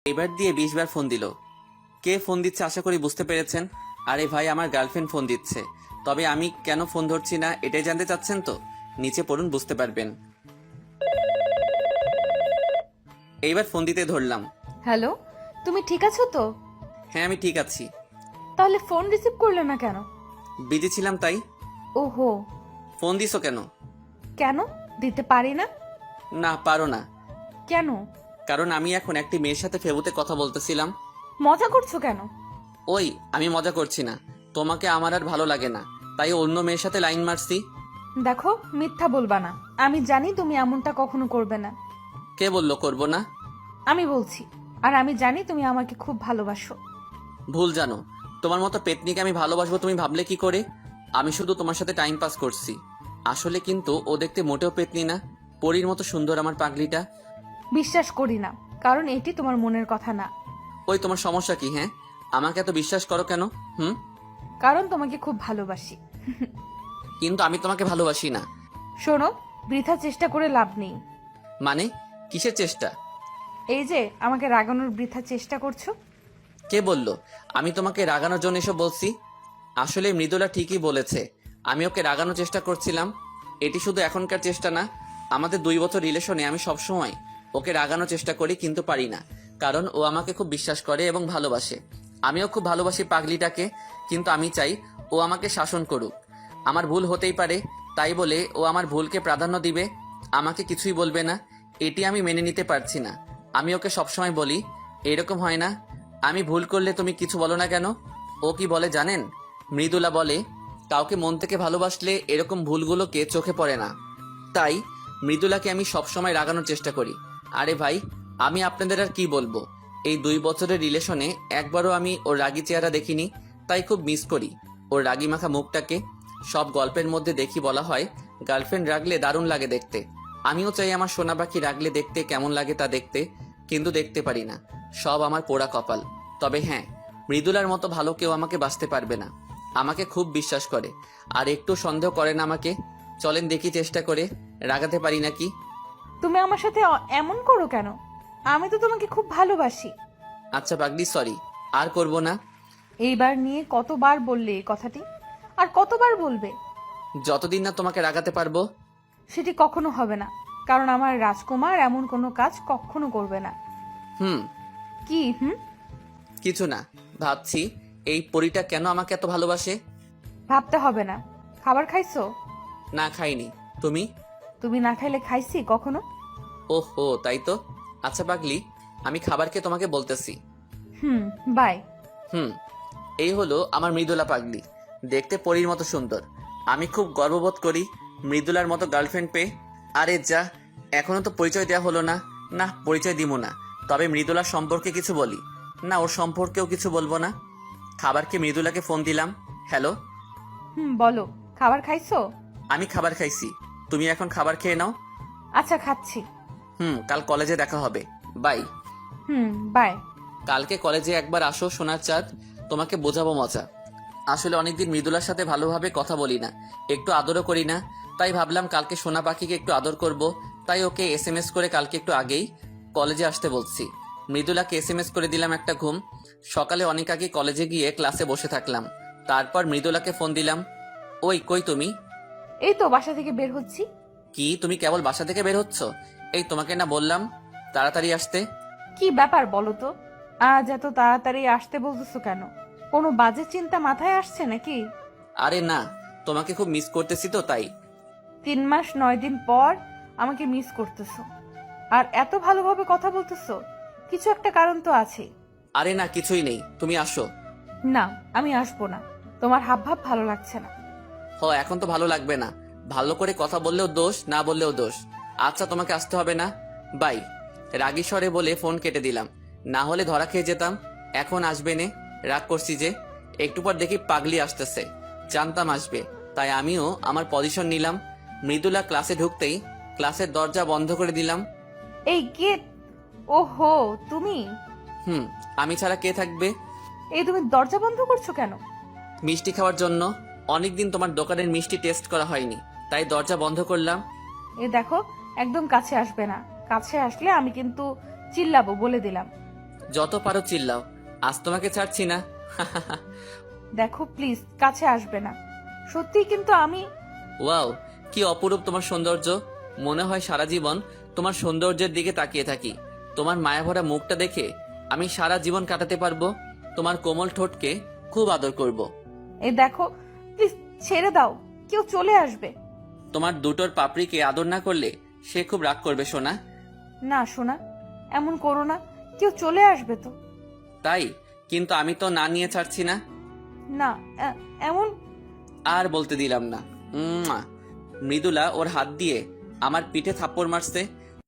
এবার দিয়ে 20 বার ফোন দিল। কে ফোন দিচ্ছে আশা করি বুঝতে পেরেছেন। আরে ভাই, আমার গার্লফ্রেন্ড ফোন দিচ্ছে। তবে আমি কেন ফোন ধরছি না এটাই জানতে চাচ্ছেন তো? নিচে পড়ুন, বুঝতে পারবেন। এইবার ফোন দিতে ধরলাম। হ্যালো, তুমি ঠিক আছো তো? হ্যাঁ, আমি ঠিক আছি। তাহলে ফোন রিসিভ করলে না কেন? বিজি ছিলাম তাই। ওহো। ফোন দিছো কেন? কেন দিতে পারি না? না, পারো না। কেন? কারণ আমি এখন একটি মেয়ের সাথে ফেবুতে কথা বলতেছিলাম। মজা করছো কেন? ওই, আমি মজা করছি না। তোমাকে আমার আর ভালো লাগে না, তাই অন্য মেয়ের সাথে লাইন মারছি। দেখো, মিথ্যা বলবা না। আমি জানি তুমি এমনটা কখনো করবে না। কে বললো করবো না? আমি বলছি। আর আমি জানি তুমি আমাকে খুব ভালোবাসো। ভুল জানো। তোমার মতো পেতনিকে আমি ভালোবাসবো তুমি ভাবলে কি করে? আমি শুধু তোমার সাথে টাইম পাস করছি। আসলে কিন্তু ও দেখতে মোটেও পেতনি না, পরীর মতো সুন্দর আমার পাগলিটা। বিশ্বাস করি না, কারণ এটি তোমার মনের কথা না। ওই, তোমার সমস্যা কি? হ্যাঁ, আমাকে এত বিশ্বাস করো কেন? কারণ তোমাকে খুব ভালোবাসি। কিন্তু আমি তোমাকে ভালোবাসি না। শোনো, বৃথা চেষ্টা করে লাভ নেই। মানে, কিসের চেষ্টা? এই যে আমাকে রাগানোর বৃথা চেষ্টা করছো। কে বললো আমি তোমাকে রাগানোর জন্য এসব বলছি? আসলে মৃদুলা ঠিকই বলেছে, আমি ওকে রাগানোর চেষ্টা করছিলাম। এটি শুধু এখনকার চেষ্টা না, আমাদের 2 বছর রিলেশনে আমি সবসময় ওকে রাগানোর চেষ্টা করি, কিন্তু পারি না। কারণ ও আমাকে খুব বিশ্বাস করে এবং ভালোবাসে। আমিও খুব ভালোবাসি পাগলিটাকে, কিন্তু আমি চাই ও আমাকে শাসন করুক। আমার ভুল হতেই পারে, তাই বলে ও আমার ভুলকে প্রাধান্য দিবে, আমাকে কিছুই বলবে না। এটি আমি মেনে নিতে পারছি না। আমি ওকে সবসময় বলি, এরকম হয় না, আমি ভুল করলে তুমি কিছু বলো না কেন? ও কি বলে জানেন? মৃদুলা বলে, কাউকে মন থেকে ভালোবাসলে এরকম ভুলগুলোকে চোখে পড়ে না। তাই মৃদুলাকে আমি সবসময় রাগানোর চেষ্টা করি। আরে ভাই, আমি আপনাদের আর কি বলবো, এই 2 বছরের রিলেশনে একবারও আমি ওর রাগী চেহারা দেখিনি, তাই খুব মিস করি ওর রাগী মাখা মুখটাকে। সব গল্পের মধ্যে দেখি বলা হয় গার্লফ্রেন্ড রাগলে দারুণ লাগে দেখতে। আমিও চাই আমার সোনা পাখি রাগলে দেখতে কেমন লাগে তা দেখতে, কিন্তু দেখতে পারি না। সব আমার পোড়া কপাল। তবে হ্যাঁ, মৃদুলার মতো ভালো কেউ আমাকে বাঁচতে পারবে না। আমাকে খুব বিশ্বাস করে, আর একটু সন্দেহ করে না আমাকে। চলেন দেখি চেষ্টা করে রাগাতে পারি নাকি। তুমি আমার সাথে এমন করো কেন? আমি তো তোমাকে খুব ভালোবাসি। আচ্ছা পাগলি, সরি, আর করব না। এইবার নিয়ে কতবার বললে এই কথাটি? আর কতবার বলবে? যতদিন না তোমাকে রাগাতে পারবো। সেটি কখনো হবে না, কারণ আমার রাজকুমার এমন কোনো কাজ কখনো করবে না। হুম। কি হুম? কিছু না, ভাবছি এই পরীটা কেন আমাকে এত ভালোবাসে। ভাবতে হবে না। খাবার খাইছো? না, খাইনি। তুমি? তুমি না খাইলে খাইছি কখনো? ওহো, তাই তো। আচ্ছা পাগলি, আমি খাবারকে তোমাকে বলতেছি। হুম। বাই। হুম। এই হলো আমার মৃদুলা পাগলি, দেখতে পরীর মতো সুন্দর। আমি খুব গর্ববোধ করি মৃদুলার মতো গার্লফ্রেন্ড পেয়ে। আরে যা, এখনো তো পরিচয় দেওয়া হলো না। না, পরিচয় দিব না। তবে মৃদুলার সম্পর্কে কিছু বলি না, ওর সম্পর্কেও কিছু বলবো না। খাবারকে মৃদুলাকে ফোন দিলাম। হ্যালো। বলো। খাবার খাইছো? আমি খাবার খাইছি, তুমি এখন খাবার খেয়ে নাও। আচ্ছা, খাচ্ছি। কাল কলেজে দেখা হবে। বাই। বাই। কালকে কলেজে একবার আসো সোনার চাঁদ, তোমাকে বোঝাবো মজা। আসলে অনেকদিন মৃদুলার সাথে ভালোভাবে কথা বলি না, একটু আদরও করি না। তাই ভাবলাম কালকে সোনা পাখিকে একটু আদর করব। তাই ওকে এসএমএস করে কালকে একটু আগেই কলেজে আসতে বলছি। মৃদুলাকে এসএমএস করে দিলাম একটা ঘুম। সকালে অনেক আগে কলেজে গিয়ে ক্লাসে বসে থাকলাম। তারপর মৃদুলাকে ফোন দিলাম। ওই, কই তুমি? এই তো বাসা থেকে বের হচ্ছি। কি, তুমি কেবল বাসা থেকে বের হচ্ছ? এই, তোমাকে না বললাম তাড়াতাড়ি আসতে? কি ব্যাপার বলো তো? আজ এত তাড়াতাড়ি আসতে বলতেছো কেন? কোনো বাজে চিন্তা মাথায় আসছে নাকি? আরে না, তোমাকে খুব মিস করতেছি তো তাই। 3 মাস 9 দিন পর আমাকে মিস করতেছো, আর এত ভালোভাবে কথা বলতেছো? কিছু একটা কারণ তো আছে। আরে না, কিছুই নেই, তুমি আসো। না, আমি আসবো না। তোমার হাবভাব ভালো লাগছে না। এখন তো ভালো লাগবে না। ভালো করে কথা বললেও দোষ, না বললেও দোষ। আচ্ছা, তোমাকে আসতে হবে না। বাই। রাগী স্বরে বলে ফোন কেটে দিলাম, না হলে ধরা খেয়ে যেতাম। এখন আসবে নে, রাগ করছি যে। একটু পর দেখি পাগলি আসতেছে, জানতাম আসবে, তাই আমিও আমার পজিশন নিলাম। মৃদুলা ক্লাসে ঢুকতেই ক্লাসের দরজা বন্ধ করে দিলাম। এই গেট। ওহো, তুমি? হুম। আমি ছাড়া কে থাকবে? এই তুমি দরজা বন্ধ করছো কেন? মিষ্টি খাওয়ার জন্য। অনেকদিন তোমার দোকানের মিষ্টি টেস্ট করা হয়নি, তাই দরজা বন্ধ করলাম। এ দেখো, একদম কাছে আসবে না। কাছে আসলে আমি কিন্তু চিল্লাবো, বলে দিলাম। যত পারো চিল্লাও, আজ তোমাকে ছাড়ছি না। দেখো প্লিজ কাছে আসবে না, সত্যি কিন্তু আমি। ওয়াও, কি অপরূপ তোমার সৌন্দর্য। মনে হয় সারা জীবন তোমার সৌন্দর্যের দিকে তাকিয়ে থাকি। তোমার মায়াভরা মুখটা দেখে আমি সারা জীবন কাটাতে পারবো। তোমার কোমল ঠোঁটকে খুব আদর করব। এই দেখো প্লিজ ছেড়ে দাও, কেউ চলে আসবে। তোমার দুটোর পাপড়িকে আদর না করলে সে খুব রাগ করবে সোনা। না সোনা, এমন করো না, কেউ চলে আসবে তো। তাই, কিন্তু আমি তো না নিয়ে ছাড়ছি না। না এমন। আর বলতে দিলাম না। মৃদুলা ওর হাত দিয়ে আমার পিঠে থাপ্পড় মারছে।